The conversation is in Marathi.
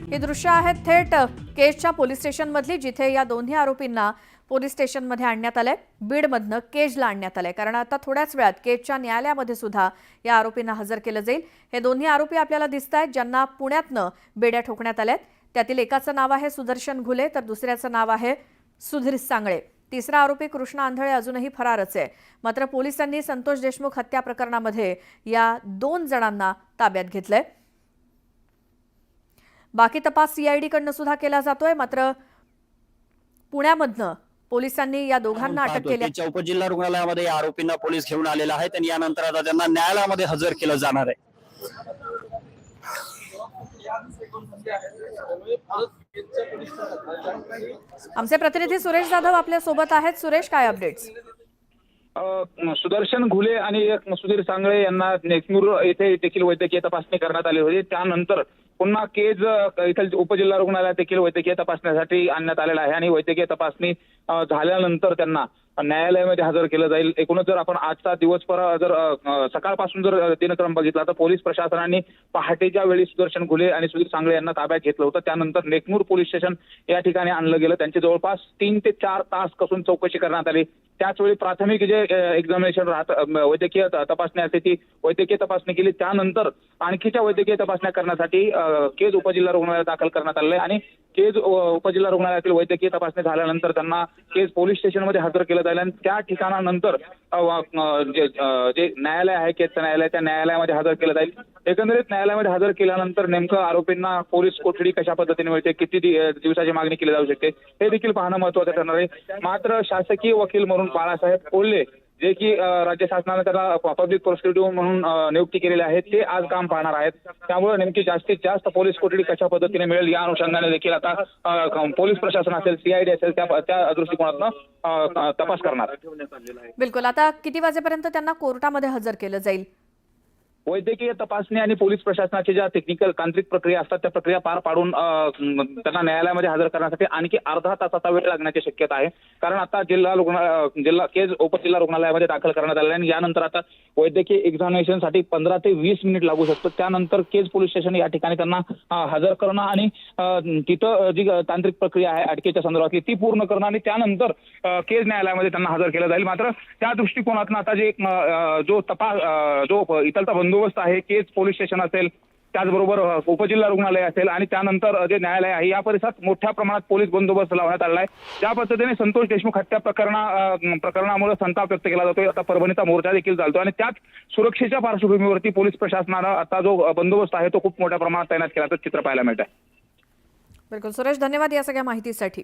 ही दृश्य आहेत थेट केजच्या पोलीस स्टेशनमधली, जिथे या दोन्ही आरोपींना पोलीस स्टेशनमध्ये आणण्यात आलंय। बीडमधनं केजला आणण्यात आलंय, कारण आता थोड्याच वेळात केजच्या न्यायालयामध्ये सुद्धा या आरोपींना हजर केलं जाईल। हे दोन्ही आरोपी आपल्याला दिसतायत, ज्यांना पुण्यातनं बेड्या ठोकण्यात आल्यात। त्यातील एकाचं नाव आहे सुदर्शन घुले, तर दुसऱ्याचं नाव आहे सुधीर सांगळे। तिसरा आरोपी कृष्णा आंधळे अजूनही फरारच आहे। मात्र पोलिसांनी संतोष देशमुख हत्या प्रकरणामध्ये या 2 जणांना ताब्यात घेतलंय। बाकी तपास सीआयडी कडनं सुद्धा केला जातोय। मात्र पुण्यामधनं पोलिसांनी या दोघांना अटक केली आहे। उपजिल्हा रुग्णालयामध्ये या आरोपींना पोलीस घेऊन आलेले आहेत आणि यानंतर आता त्यांना न्यायालयामध्ये हजर केलं जाणार आहे। आमचे प्रतिनिधी सुरेश जाधव आपल्या सोबत आहेत। सुरेश, काय अपडेट्स? सुदर्शन घुले आणि सुधीर सांगळे यांना नेकनूर येथे देखील वैद्यकीय तपासणी करण्यात आली होती। त्यानंतर पुन्हा केज इथं उपजिल्हा रुग्णालयात देखील वैद्यकीय तपासणीसाठी आणण्यात आलेला आहे आणि वैद्यकीय तपासणी झाल्यानंतर त्यांना न्यायालयामध्ये हजर केलं जाईल। एकूणच जर आपण आजचा दिवसभर जर सकाळपासून जर दिनक्रम बघितला तर पोलीस प्रशासनाने पहाटेच्या वेळी सुदर्शन घुले आणि सुधीर सांगळे यांना ताब्यात घेतलं होतं। त्यानंतर नेकनूर पोलीस स्टेशन या ठिकाणी आणलं गेलं। त्यांची जवळपास 3 ते 4 तास कसून चौकशी करण्यात आली। त्याचवेळी प्राथमिक जे एक्झामिनेशन वैद्यकीय तपासणी असते ती वैद्यकीय तपासणी केली। त्यानंतर आणखीच्या वैद्यकीय तपासण्या करण्यासाठी केज उपजिल्हा रुग्णालयात दाखल करण्यात आले आणि केज उपजिल्हा रुग्णालयातील वैद्यकीय तपासणी झाल्यानंतर त्यांना केज पोलीस स्टेशनमध्ये हजर केलं जाईल आणि त्या ठिकाणानंतर जे न्यायालय आहे केजचं न्यायालय, त्या न्यायालयामध्ये हजर केलं जाईल। एकंदरीत न्यायालयामध्ये हजर केल्यानंतर नेमकं आरोपींना पोलीस कोठडी कशा पद्धतीने मिळते, किती दिवसाची मागणी केली जाऊ शकते हे देखील पाहणं महत्त्वाचं ठरणार आहे। मात्र शासकीय वकील म्हणून बाळासाहेब कोल्हे, जे की राज्य शासनाने त्याला पब्लिक प्रोसिक्युटर म्हणून नियुक्ती केलेली आहे, ते आज काम पाहणार आहेत। त्यामुळे नेमकी जास्तीत जास्त पोलीस कोठडी कशा पद्धतीने मिळेल या अनुषंगाने देखील आता पोलीस प्रशासन असेल, सीआयडी असेल, त्या दृष्टिकोनातून तपास करणार। बिलकुल। आता किती वाजेपर्यंत त्यांना कोर्टामध्ये हजर केलं जाईल? वैद्यकीय तपासणी आणि पोलीस प्रशासनाची ज्या टेक्निकल तांत्रिक प्रक्रिया असतात त्या प्रक्रिया पार पाडून त्यांना न्यायालयामध्ये हजर करण्यासाठी आणखी अर्धा तासाचा वेळ लागण्याची शक्यता आहे। कारण आता जिल्हा केज उपजिल्हा रुग्णालयामध्ये दाखल करण्यात आले आणि यानंतर आता वैद्यकीय एक्झामिनेशनसाठी 15 ते 20 मिनिट लागू शकतात। त्यानंतर केज पोलीस स्टेशन या ठिकाणी त्यांना हजर करणं आणि तिथं जी तांत्रिक प्रक्रिया आहे अटकेच्या संदर्भातली ती पूर्ण करणं आणि त्यानंतर केज न्यायालयामध्ये त्यांना हजर केलं जाईल। मात्र त्या दृष्टिकोनातून आता जो इथलचा बंदोबस्त आहे, केज पोलीस स्टेशन असेल, त्याचबरोबर उपजिल्हा रुग्णालय असेल आणि त्यानंतर जे न्यायालय आहे या परिसरात मोठ्या प्रमाणात पोलीस बंदोबस्त लावण्यात आला आहे। ज्या पद्धतीने संतोष देशमुख हत्या प्रकरणामुळे संताप व्यक्त केला जातोय, आता परभणीचा मोर्चा देखील चालतो आणि त्याच सुरक्षेच्या पार्श्वभूमीवरती पोलीस प्रशासनानं आता जो बंदोबस्त आहे तो खूप मोठ्या प्रमाणात तैनात केल्याचं चित्र पाहायला मिळत आहे। बिलकुल सुरेश, धन्यवाद या सगळ्या माहितीसाठी।